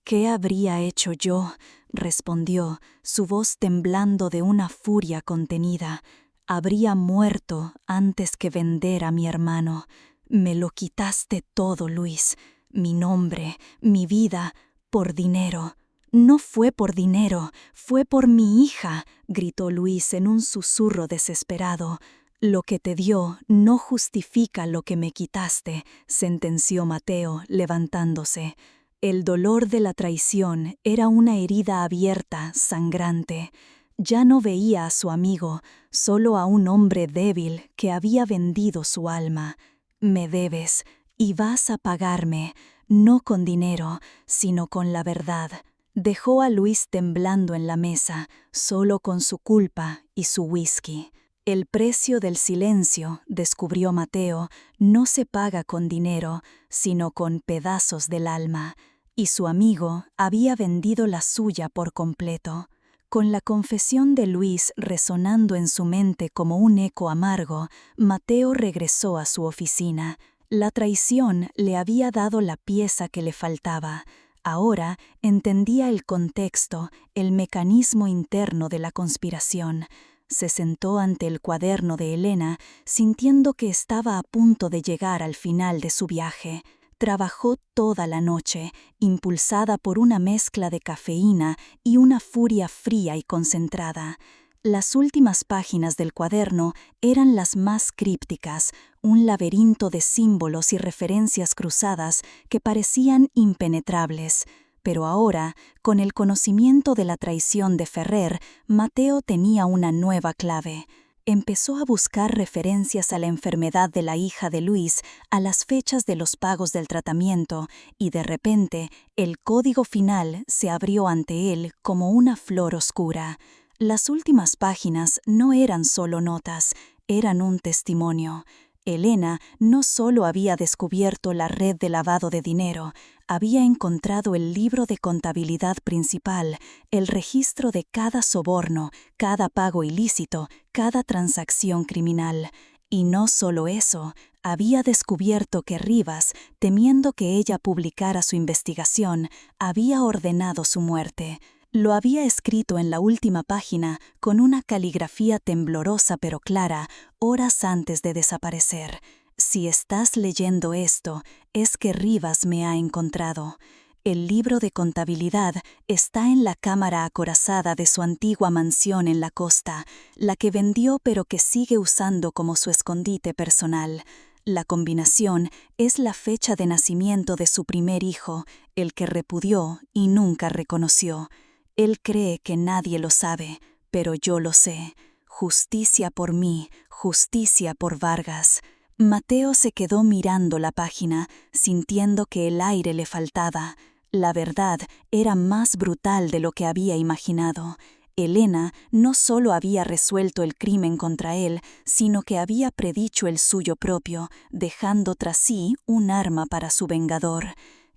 «¿Qué habría hecho yo?», respondió, su voz temblando de una furia contenida. «Habría muerto antes que vender a mi hermano. Me lo quitaste todo, Luis, mi nombre, mi vida, por dinero». «No fue por dinero, fue por mi hija», gritó Luis en un susurro desesperado. «Lo que te dio no justifica lo que me quitaste», sentenció Mateo, levantándose. El dolor de la traición era una herida abierta, sangrante. Ya no veía a su amigo, solo a un hombre débil que había vendido su alma. «Me debes, y vas a pagarme, no con dinero, sino con la verdad». Dejó a Luis temblando en la mesa, solo con su culpa y su whisky. El precio del silencio, descubrió Mateo, no se paga con dinero, sino con pedazos del alma. Y su amigo había vendido la suya por completo. Con la confesión de Luis resonando en su mente como un eco amargo, Mateo regresó a su oficina. La traición le había dado la pieza que le faltaba. Ahora entendía el contexto, el mecanismo interno de la conspiración. Se sentó ante el cuaderno de Elena, sintiendo que estaba a punto de llegar al final de su viaje. Trabajó toda la noche, impulsada por una mezcla de cafeína y una furia fría y concentrada. Las últimas páginas del cuaderno eran las más crípticas, un laberinto de símbolos y referencias cruzadas que parecían impenetrables. Pero ahora, con el conocimiento de la traición de Ferrer, Mateo tenía una nueva clave. Empezó a buscar referencias a la enfermedad de la hija de Luis, a las fechas de los pagos del tratamiento, y de repente el código final se abrió ante él como una flor oscura. Las últimas páginas no eran solo notas, eran un testimonio. Elena no solo había descubierto la red de lavado de dinero, había encontrado el libro de contabilidad principal, el registro de cada soborno, cada pago ilícito, cada transacción criminal. Y no solo eso, había descubierto que Rivas, temiendo que ella publicara su investigación, había ordenado su muerte. Lo había escrito en la última página con una caligrafía temblorosa pero clara, horas antes de desaparecer. «Si estás leyendo esto, es que Rivas me ha encontrado». El libro de contabilidad está en la cámara acorazada de su antigua mansión en la costa, la que vendió pero que sigue usando como su escondite personal. La combinación es la fecha de nacimiento de su primer hijo, el que repudió y nunca reconoció. Él cree que nadie lo sabe, pero yo lo sé. Justicia por mí, justicia por Vargas. Mateo se quedó mirando la página, sintiendo que el aire le faltaba. La verdad era más brutal de lo que había imaginado. Elena no solo había resuelto el crimen contra él, sino que había predicho el suyo propio, dejando tras sí un arma para su vengador.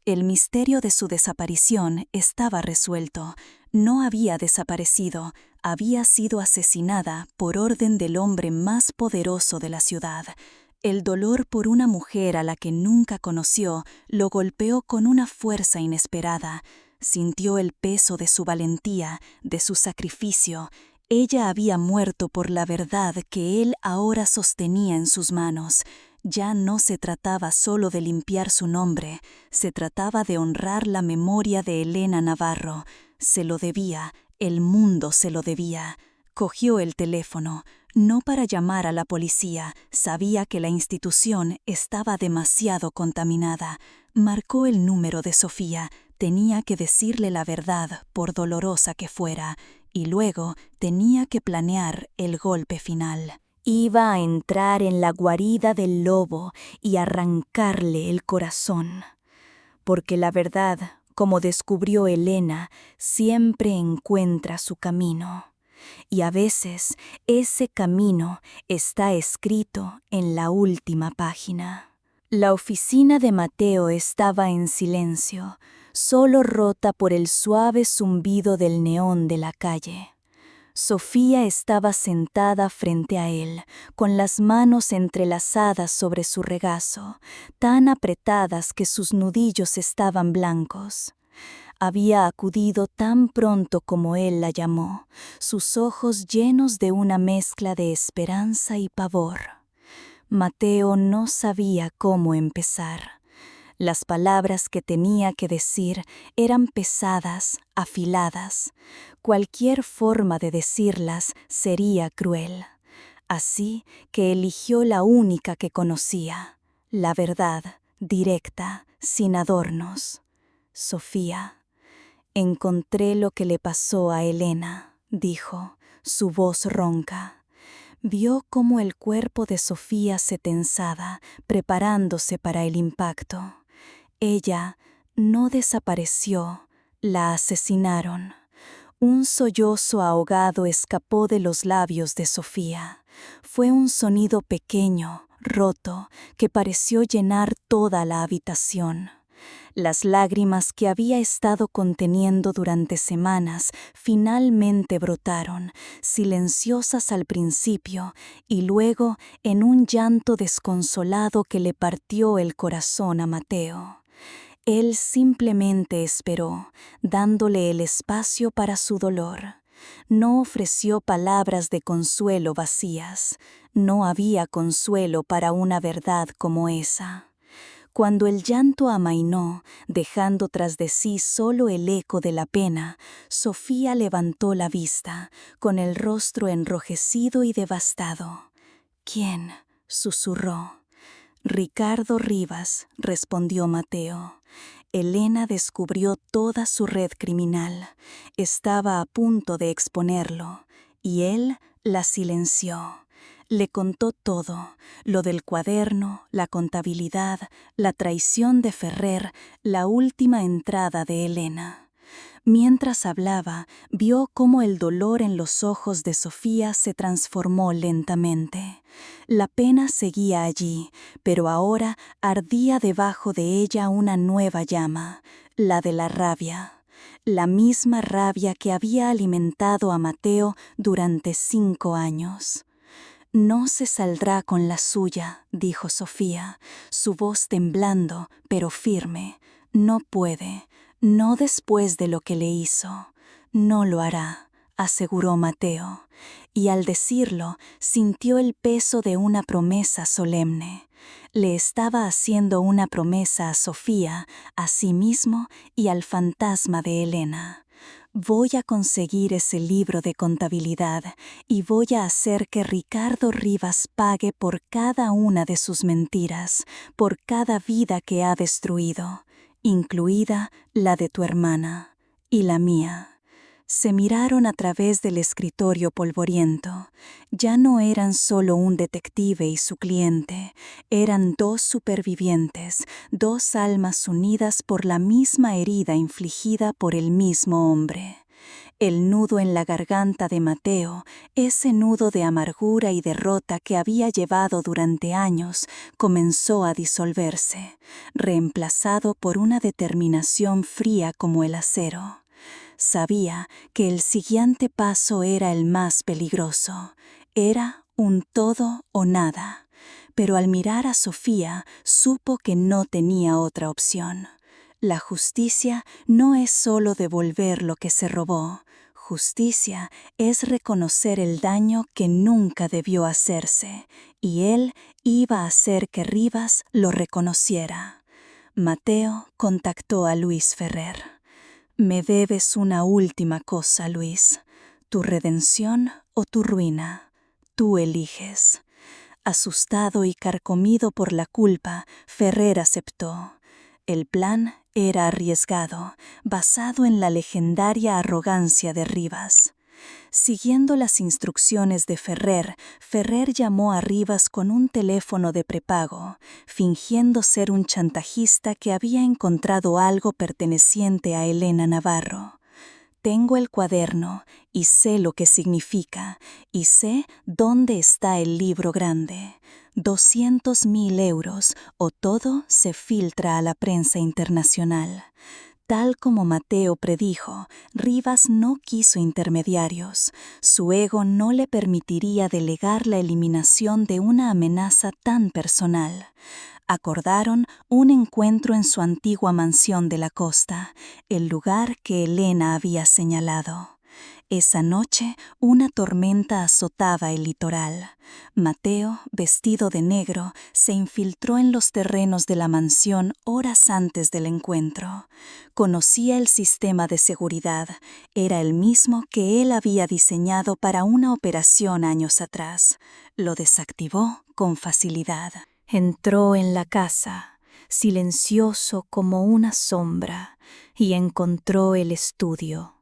El misterio de su desaparición estaba resuelto. No había desaparecido, había sido asesinada por orden del hombre más poderoso de la ciudad. El dolor por una mujer a la que nunca conoció lo golpeó con una fuerza inesperada. Sintió el peso de su valentía, de su sacrificio. Ella había muerto por la verdad que él ahora sostenía en sus manos. Ya no se trataba solo de limpiar su nombre, se trataba de honrar la memoria de Elena Navarro. Se lo debía, El mundo se lo debía. Cogió el teléfono, no para llamar a la policía, sabía que la institución estaba demasiado contaminada. Marcó el número de Sofía, tenía que decirle la verdad, por dolorosa que fuera, y luego tenía que planear el golpe final. Iba a entrar en la guarida del lobo y arrancarle el corazón. Porque la verdad, como descubrió Elena, siempre encuentra su camino. Y a veces ese camino está escrito en la última página. La oficina de Mateo estaba en silencio, solo rota por el suave zumbido del neón de la calle. Sofía estaba sentada frente a él, con las manos entrelazadas sobre su regazo, tan apretadas que sus nudillos estaban blancos. Había acudido tan pronto como él la llamó, sus ojos llenos de una mezcla de esperanza y pavor. Mateo no sabía cómo empezar. Las palabras que tenía que decir eran pesadas, afiladas. Cualquier forma de decirlas sería cruel. Así que eligió la única que conocía, la verdad, directa, sin adornos. Sofía. Encontré lo que le pasó a Elena, dijo, su voz ronca. Vio cómo el cuerpo de Sofía se tensaba, preparándose para el impacto. Ella no desapareció, la asesinaron. Un sollozo ahogado escapó de los labios de Sofía. Fue un sonido pequeño, roto, que pareció llenar toda la habitación. Las lágrimas que había estado conteniendo durante semanas finalmente brotaron, silenciosas al principio y luego en un llanto desconsolado que le partió el corazón a Mateo. Él simplemente esperó, dándole el espacio para su dolor. No ofreció palabras de consuelo vacías. No había consuelo para una verdad como esa. Cuando el llanto amainó, dejando tras de sí solo el eco de la pena, Sofía levantó la vista, con el rostro enrojecido y devastado. «¿Quién?», susurró. «Ricardo Rivas», respondió Mateo. Elena descubrió toda su red criminal. Estaba a punto de exponerlo, y él la silenció. Le contó todo, lo del cuaderno, la contabilidad, la traición de Ferrer, la última entrada de Elena. Mientras hablaba, vio cómo el dolor en los ojos de Sofía se transformó lentamente. La pena seguía allí, pero ahora ardía debajo de ella una nueva llama, la de la rabia. La misma rabia que había alimentado a Mateo durante 5 años. «No se saldrá con la suya», dijo Sofía, su voz temblando, pero firme. «No puede, no después de lo que le hizo. No lo hará», aseguró Mateo, y al decirlo sintió el peso de una promesa solemne. Le estaba haciendo una promesa a Sofía, a sí mismo y al fantasma de Elena. «Voy a conseguir ese libro de contabilidad y voy a hacer que Ricardo Rivas pague por cada una de sus mentiras, por cada vida que ha destruido, incluida la de tu hermana y la mía». Se miraron a través del escritorio polvoriento. Ya no eran solo un detective y su cliente, eran 2 supervivientes, 2 almas unidas por la misma herida infligida por el mismo hombre. El nudo en la garganta de Mateo, ese nudo de amargura y derrota que había llevado durante años, comenzó a disolverse, reemplazado por una determinación fría como el acero. Sabía que el siguiente paso era el más peligroso. Era un todo o nada. Pero al mirar a Sofía, supo que no tenía otra opción. La justicia no es solo devolver lo que se robó. Justicia es reconocer el daño que nunca debió hacerse, y él iba a hacer que Rivas lo reconociera. Mateo contactó a Luis Ferrer. Me debes una última cosa, Luis. Tu redención o tu ruina. Tú eliges. Asustado y carcomido por la culpa, Ferrer aceptó. El plan era arriesgado, basado en la legendaria arrogancia de Rivas. Siguiendo las instrucciones de Ferrer, Ferrer llamó a Rivas con un teléfono de prepago, fingiendo ser un chantajista que había encontrado algo perteneciente a Elena Navarro. Tengo el cuaderno y sé lo que significa, y sé dónde está el libro grande. 200.000 euros o todo se filtra a la prensa internacional. Tal como Mateo predijo, Rivas no quiso intermediarios. Su ego no le permitiría delegar la eliminación de una amenaza tan personal. Acordaron un encuentro en su antigua mansión de la costa, el lugar que Elena había señalado. Esa noche, una tormenta azotaba el litoral. Mateo, vestido de negro, se infiltró en los terrenos de la mansión horas antes del encuentro. Conocía el sistema de seguridad. Era el mismo que él había diseñado para una operación años atrás. Lo desactivó con facilidad. Entró en la casa, silencioso como una sombra, y encontró el estudio.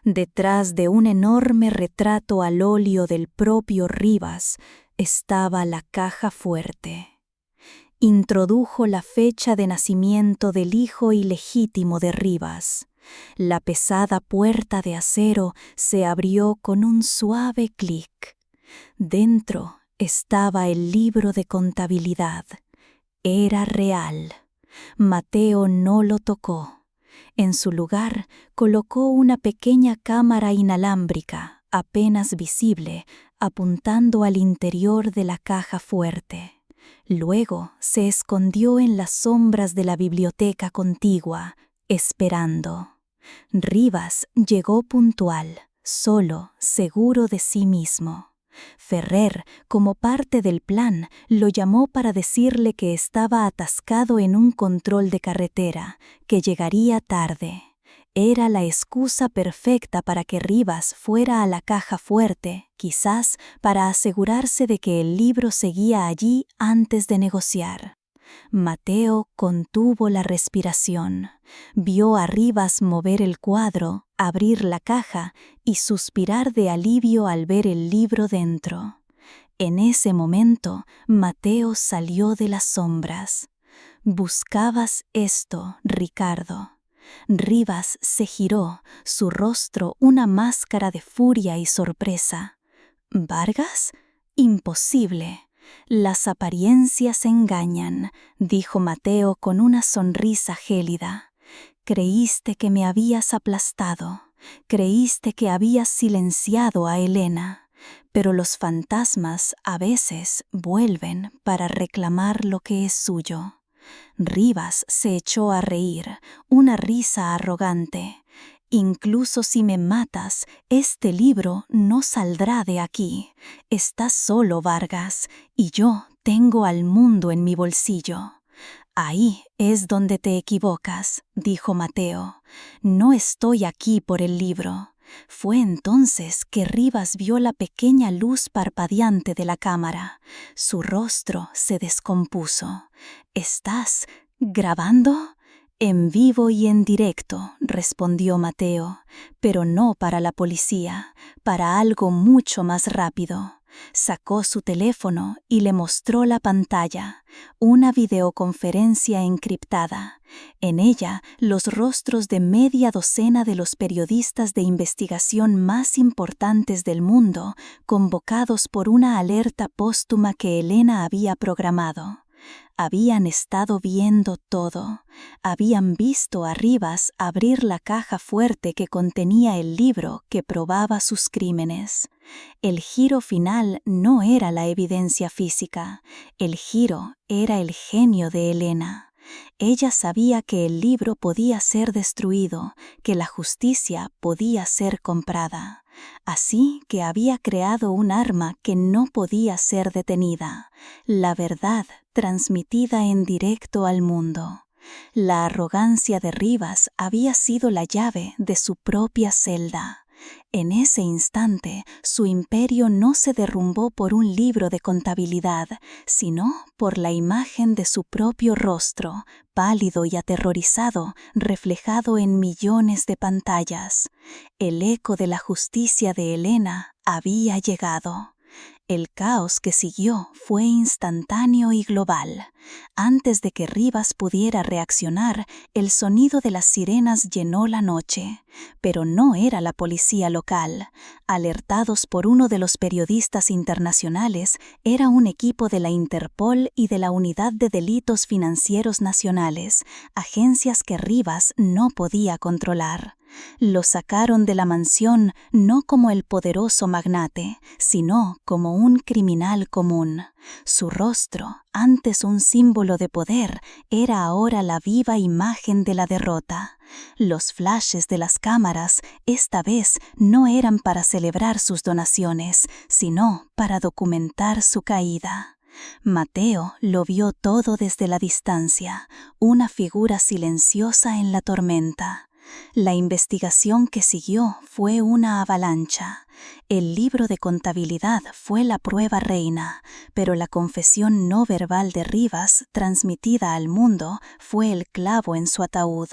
Detrás de un enorme retrato al óleo del propio Rivas estaba la caja fuerte. Introdujo la fecha de nacimiento del hijo ilegítimo de Rivas. La pesada puerta de acero se abrió con un suave clic. Dentro estaba el libro de contabilidad. Era real. Mateo no lo tocó. En su lugar, colocó una pequeña cámara inalámbrica, apenas visible, apuntando al interior de la caja fuerte. Luego se escondió en las sombras de la biblioteca contigua, esperando. Rivas llegó puntual, solo, seguro de sí mismo. Ferrer, como parte del plan, lo llamó para decirle que estaba atascado en un control de carretera, que llegaría tarde. Era la excusa perfecta para que Rivas fuera a la caja fuerte, quizás para asegurarse de que el libro seguía allí antes de negociar. Mateo contuvo la respiración. Vio a Rivas mover el cuadro, abrir la caja y suspirar de alivio al ver el libro dentro. En ese momento, Mateo salió de las sombras. «Buscabas esto, Ricardo». Rivas se giró, su rostro una máscara de furia y sorpresa. «¿Vargas? Imposible». «Las apariencias engañan», dijo Mateo con una sonrisa gélida. «Creíste que me habías aplastado, creíste que habías silenciado a Elena, pero los fantasmas a veces vuelven para reclamar lo que es suyo». Rivas se echó a reír, una risa arrogante. «Incluso si me matas, este libro no saldrá de aquí. Estás solo, Vargas, y yo tengo al mundo en mi bolsillo». «Ahí es donde te equivocas», dijo Mateo. «No estoy aquí por el libro». Fue entonces que Rivas vio la pequeña luz parpadeante de la cámara. Su rostro se descompuso. «¿Estás grabando?» «En vivo y en directo», respondió Mateo, «pero no para la policía, para algo mucho más rápido». Sacó su teléfono y le mostró la pantalla, una videoconferencia encriptada. En ella, los rostros de media docena de los periodistas de investigación más importantes del mundo, convocados por una alerta póstuma que Elena había programado. Habían estado viendo todo. Habían visto a Rivas abrir la caja fuerte que contenía el libro que probaba sus crímenes. El giro final no era la evidencia física. El giro era el genio de Elena. Ella sabía que el libro podía ser destruido, que la justicia podía ser comprada. Así que había creado un arma que no podía ser detenida, la verdad transmitida en directo al mundo. La arrogancia de Rivas había sido la llave de su propia celda. En ese instante, su imperio no se derrumbó por un libro de contabilidad, sino por la imagen de su propio rostro, pálido y aterrorizado, reflejado en millones de pantallas. El eco de la justicia de Helena había llegado. El caos que siguió fue instantáneo y global. Antes de que Rivas pudiera reaccionar, el sonido de las sirenas llenó la noche. Pero no era la policía local. Alertados por uno de los periodistas internacionales, era un equipo de la Interpol y de la Unidad de Delitos Financieros Nacionales, agencias que Rivas no podía controlar. Lo sacaron de la mansión no como el poderoso magnate, sino como un criminal común. Su rostro, antes un símbolo de poder, era ahora la viva imagen de la derrota. Los flashes de las cámaras, esta vez, no eran para celebrar sus donaciones, sino para documentar su caída. Mateo lo vio todo desde la distancia, una figura silenciosa en la tormenta. La investigación que siguió fue una avalancha. El libro de contabilidad fue la prueba reina, pero la confesión no verbal de Rivas, transmitida al mundo, fue el clavo en su ataúd.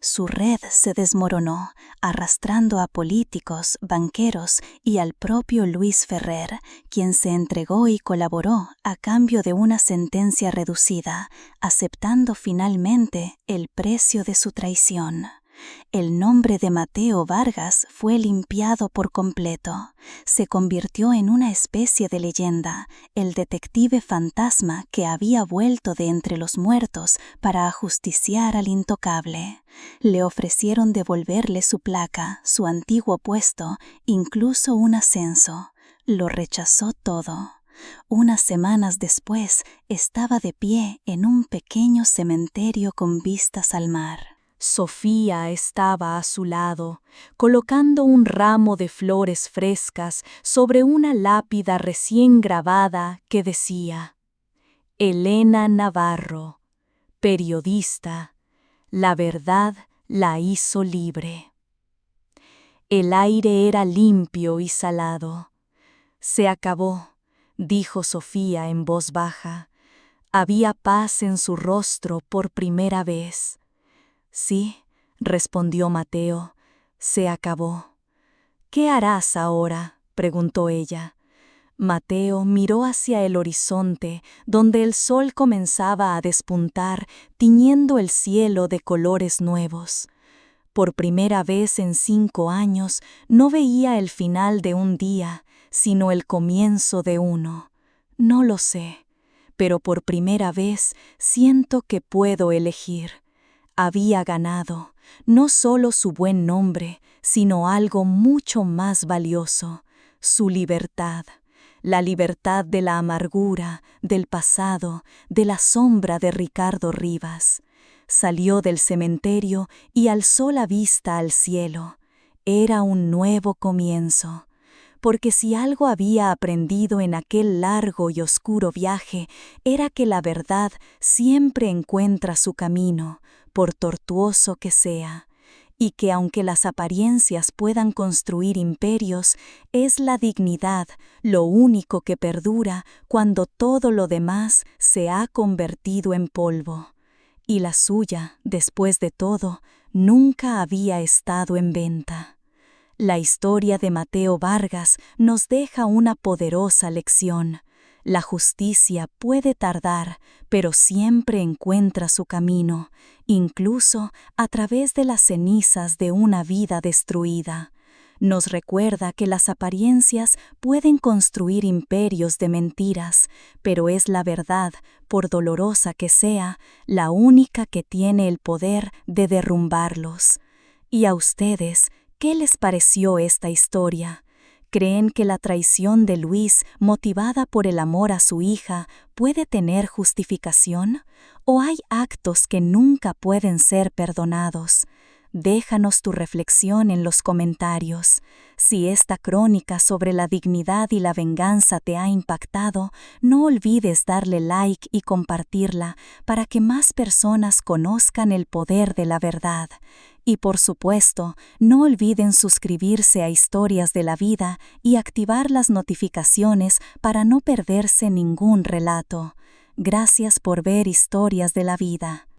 Su red se desmoronó, arrastrando a políticos, banqueros y al propio Luis Ferrer, quien se entregó y colaboró a cambio de una sentencia reducida, aceptando finalmente el precio de su traición. El nombre de Mateo Vargas fue limpiado por completo. Se convirtió en una especie de leyenda, el detective fantasma que había vuelto de entre los muertos para ajusticiar al intocable. Le ofrecieron devolverle su placa, su antiguo puesto, incluso un ascenso. Lo rechazó todo. Unas semanas después, estaba de pie en un pequeño cementerio con vistas al mar. Sofía estaba a su lado, colocando un ramo de flores frescas sobre una lápida recién grabada que decía: Helena Navarro, periodista, la verdad la hizo libre. El aire era limpio y salado. Se acabó, dijo Sofía en voz baja. Había paz en su rostro por primera vez. Sí, respondió Mateo, se acabó. ¿Qué harás ahora?, preguntó ella. Mateo miró hacia el horizonte, donde el sol comenzaba a despuntar, tiñendo el cielo de colores nuevos. Por primera vez en 5 años no veía el final de un día, sino el comienzo de uno. No lo sé, pero por primera vez siento que puedo elegir. Había ganado, no solo su buen nombre, sino algo mucho más valioso, su libertad. La libertad de la amargura, del pasado, de la sombra de Ricardo Rivas. Salió del cementerio y alzó la vista al cielo. Era un nuevo comienzo. Porque si algo había aprendido en aquel largo y oscuro viaje, era que la verdad siempre encuentra su camino, por tortuoso que sea, y que aunque las apariencias puedan construir imperios, es la dignidad lo único que perdura cuando todo lo demás se ha convertido en polvo. Y la suya, después de todo, nunca había estado en venta. La historia de Mateo Vargas nos deja una poderosa lección. La justicia puede tardar, pero siempre encuentra su camino, incluso a través de las cenizas de una vida destruida. Nos recuerda que las apariencias pueden construir imperios de mentiras, pero es la verdad, por dolorosa que sea, la única que tiene el poder de derrumbarlos. ¿Y a ustedes, qué les pareció esta historia? ¿Creen que la traición de Luis, motivada por el amor a su hija, puede tener justificación? ¿O hay actos que nunca pueden ser perdonados? Déjanos tu reflexión en los comentarios. Si esta crónica sobre la dignidad y la venganza te ha impactado, no olvides darle like y compartirla para que más personas conozcan el poder de la verdad. Y por supuesto, no olviden suscribirse a Historias de la Vida y activar las notificaciones para no perderse ningún relato. Gracias por ver Historias de la Vida.